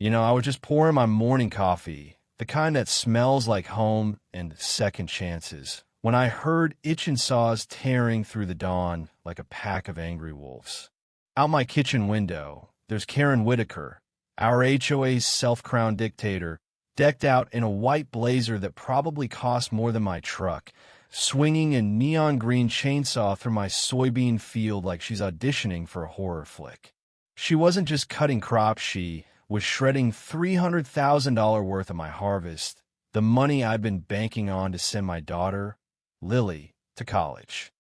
I was just pouring my morning coffee, the kind that smells like home and second chances, when I heard itching saws tearing through the dawn like a pack of angry wolves. Out my kitchen window, there's Karen Whitaker, our HOA's self-crowned dictator, decked out in a white blazer that probably cost more than my truck, swinging a neon green chainsaw through my soybean field like she's auditioning for a horror flick. She wasn't just cutting crops, she was shredding $300,000 worth of my harvest, the money I'd been banking on to send my daughter, Lily, to college.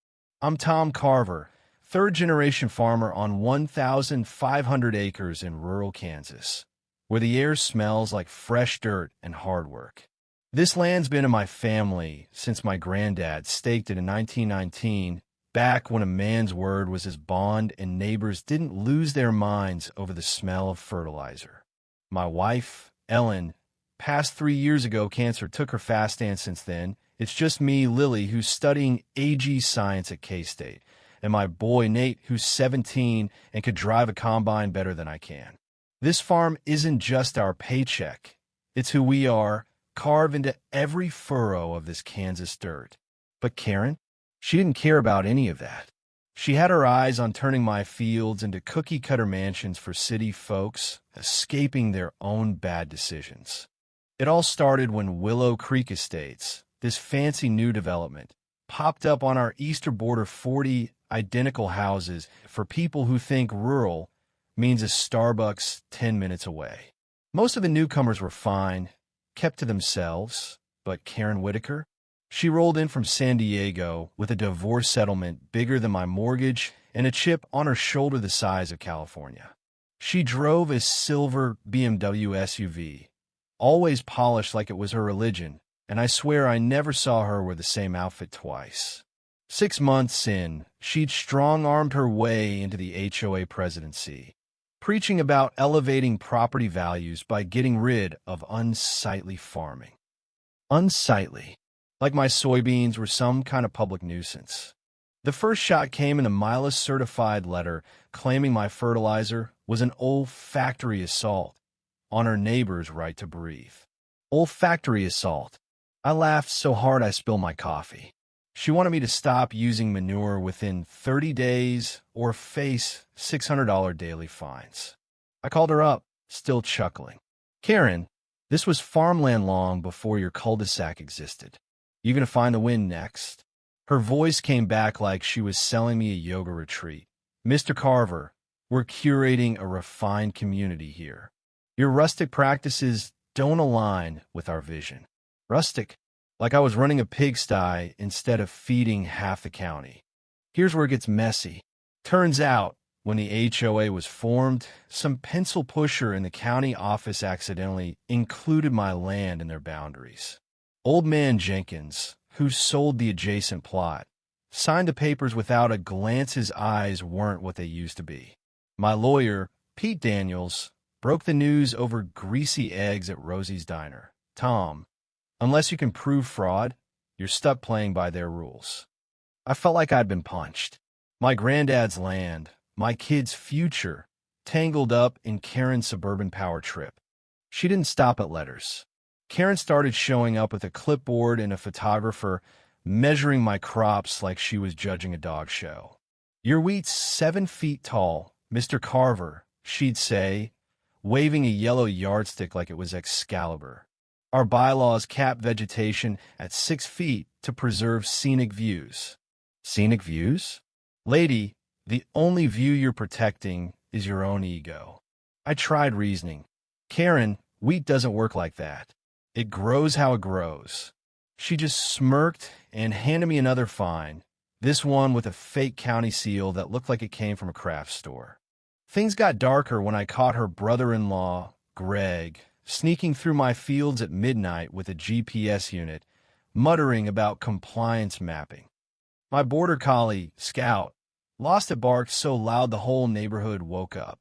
I'm Tom Carver, third-generation farmer on 1,500 acres in rural Kansas, where the air smells like fresh dirt and hard work. This land's been in my family since my granddad staked it in 1919, back when a man's word was his bond and neighbors didn't lose their minds over the smell of fertilizer. My wife, Ellen, passed 3 years ago. Cancer took her fast stand since then. It's just me, Lily, who's studying AG science at K-State, and my boy, Nate, who's 17 and could drive a combine better than I can. This farm isn't just our paycheck. It's who we are, carved into every furrow of this Kansas dirt. But Karen? She didn't care about any of that. She had her eyes on turning my fields into cookie-cutter mansions for city folks, escaping their own bad decisions. It all started when Willow Creek Estates, this fancy new development, popped up on our eastern border. 40 identical houses for people who think rural means a Starbucks 10 minutes away. Most of the newcomers were fine, kept to themselves, but Karen Whitaker? She rolled in from San Diego with a divorce settlement bigger than my mortgage and a chip on her shoulder the size of California. She drove a silver BMW SUV, always polished like it was her religion, and I swear I never saw her wear the same outfit twice. 6 months in, she'd strong-armed her way into the HOA presidency, preaching about elevating property values by getting rid of unsightly farming. Unsightly. Like my soybeans were some kind of public nuisance. The first shot came in a Milas-certified letter claiming my fertilizer was an olfactory assault on her neighbor's right to breathe. Olfactory assault. I laughed so hard I spilled my coffee. She wanted me to stop using manure within 30 days or face $600 daily fines. I called her up, still chuckling. Karen, this was farmland long before your cul-de-sac existed. You gonna find the wind next? Her voice came back like she was selling me a yoga retreat. Mr. Carver, we're curating a refined community here. Your rustic practices don't align with our vision. Rustic? Like I was running a pigsty instead of feeding half the county. Here's where it gets messy. Turns out, when the HOA was formed, some pencil pusher in the county office accidentally included my land in their boundaries. Old Man Jenkins, who sold the adjacent plot, signed the papers without a glance. His eyes weren't what they used to be. My lawyer, Pete Daniels, broke the news over greasy eggs at Rosie's Diner. Tom, unless you can prove fraud, you're stuck playing by their rules. I felt like I'd been punched. My granddad's land, my kid's future, tangled up in Karen's suburban power trip. She didn't stop at letters. Karen started showing up with a clipboard and a photographer, measuring my crops like she was judging a dog show. Your wheat's 7 feet tall, Mr. Carver, she'd say, waving a yellow yardstick like it was Excalibur. Our bylaws cap vegetation at 6 feet to preserve scenic views. Scenic views? Lady, the only view you're protecting is your own ego. I tried reasoning. Karen, wheat doesn't work like that. It grows how it grows. She just smirked and handed me another fine, this one with a fake county seal that looked like it came from a craft store. Things got darker when I caught her brother-in-law, Greg, sneaking through my fields at midnight with a GPS unit, muttering about compliance mapping. My border collie, Scout, lost a bark so loud the whole neighborhood woke up.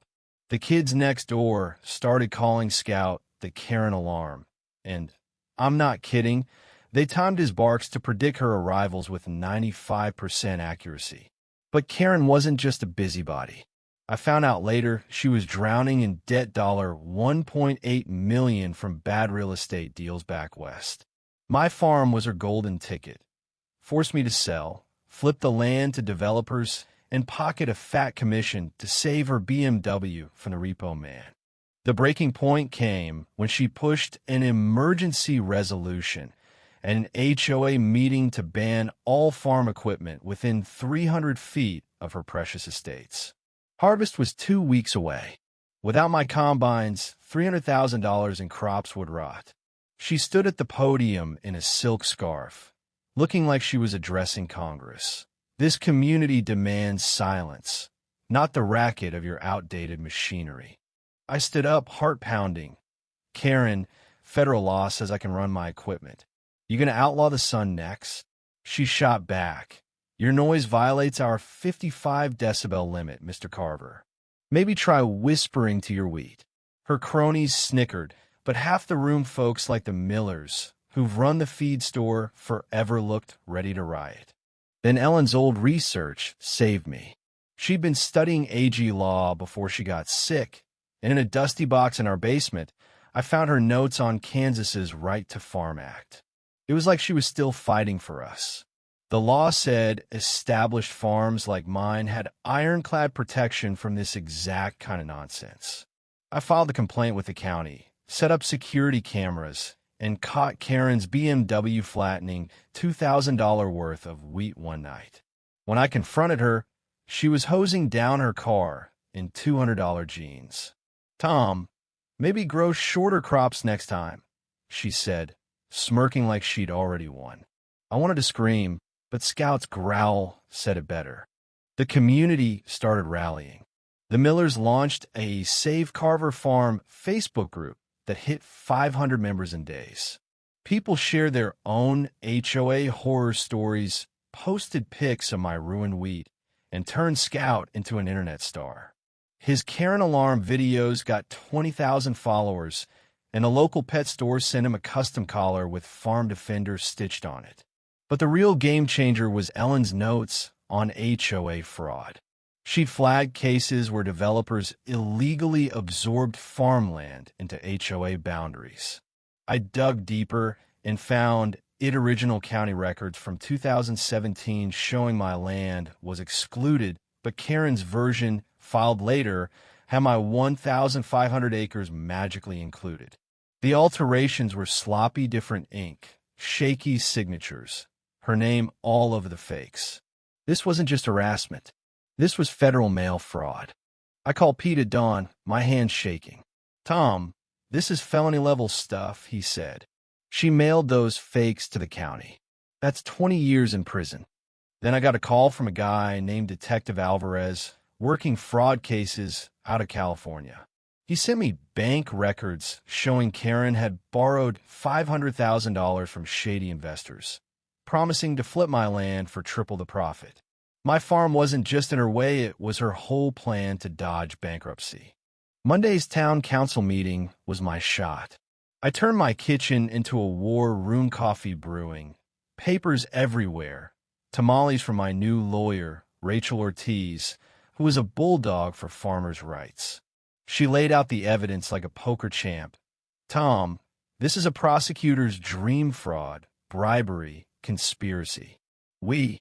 The kids next door started calling Scout the Karen alarm. And I'm not kidding, they timed his barks to predict her arrivals with 95% accuracy. But Karen wasn't just a busybody. I found out later she was drowning in debt $1.8 million from bad real estate deals back west. My farm was her golden ticket. Forced me to sell, flip the land to developers, and pocket a fat commission to save her BMW from the repo man. The breaking point came when she pushed an emergency resolution and an HOA meeting to ban all farm equipment within 300 feet of her precious estates. Harvest was 2 weeks away. Without my combines, $300,000 in crops would rot. She stood at the podium in a silk scarf, looking like she was addressing Congress. This community demands silence, not the racket of your outdated machinery. I stood up, heart pounding. Karen, federal law says I can run my equipment. You gonna outlaw the sun next? She shot back. Your noise violates our 55 decibel limit, Mr. Carver. Maybe try whispering to your wheat. Her cronies snickered, but half the room folks like the Millers, who've run the feed store, forever looked ready to riot. Then Ellen's old research saved me. She'd been studying AG law before she got sick, and in a dusty box in our basement, I found her notes on Kansas's Right to Farm Act. It was like she was still fighting for us. The law said established farms like mine had ironclad protection from this exact kind of nonsense. I filed a complaint with the county, set up security cameras, and caught Karen's BMW flattening $2,000 worth of wheat one night. When I confronted her, she was hosing down her car in $200 jeans. "Tom, maybe grow shorter crops next time," she said, smirking like she'd already won. I wanted to scream, but Scout's growl said it better. The community started rallying. The Millers launched a Save Carver Farm Facebook group that hit 500 members in days. People shared their own HOA horror stories, posted pics of my ruined wheat, and turned Scout into an internet star. His Karen Alarm videos got 20,000 followers, and a local pet store sent him a custom collar with Farm Defender stitched on it. But the real game changer was Ellen's notes on HOA fraud. She flagged cases where developers illegally absorbed farmland into HOA boundaries. I dug deeper and found original county records from 2017 showing my land was excluded, but Karen's version, filed later, had my 1,500 acres magically included. The alterations were sloppy different ink, shaky signatures, her name all over the fakes. This wasn't just harassment. This was federal mail fraud. I called Pete at dawn, my hands shaking. "Tom, this is felony-level stuff," he said. She mailed those fakes to the county. That's 20 years in prison. Then I got a call from a guy named Detective Alvarez, working fraud cases out of California. He sent me bank records showing Karen had borrowed $500,000 from shady investors, promising to flip my land for triple the profit. My farm wasn't just in her way, it was her whole plan to dodge bankruptcy. Monday's town council meeting was my shot. I turned my kitchen into a war room coffee brewing, papers everywhere, tamales from my new lawyer, Rachel Ortiz, who was a bulldog for farmers' rights. She laid out the evidence like a poker champ. "Tom, this is a prosecutor's dream fraud, bribery, conspiracy. We,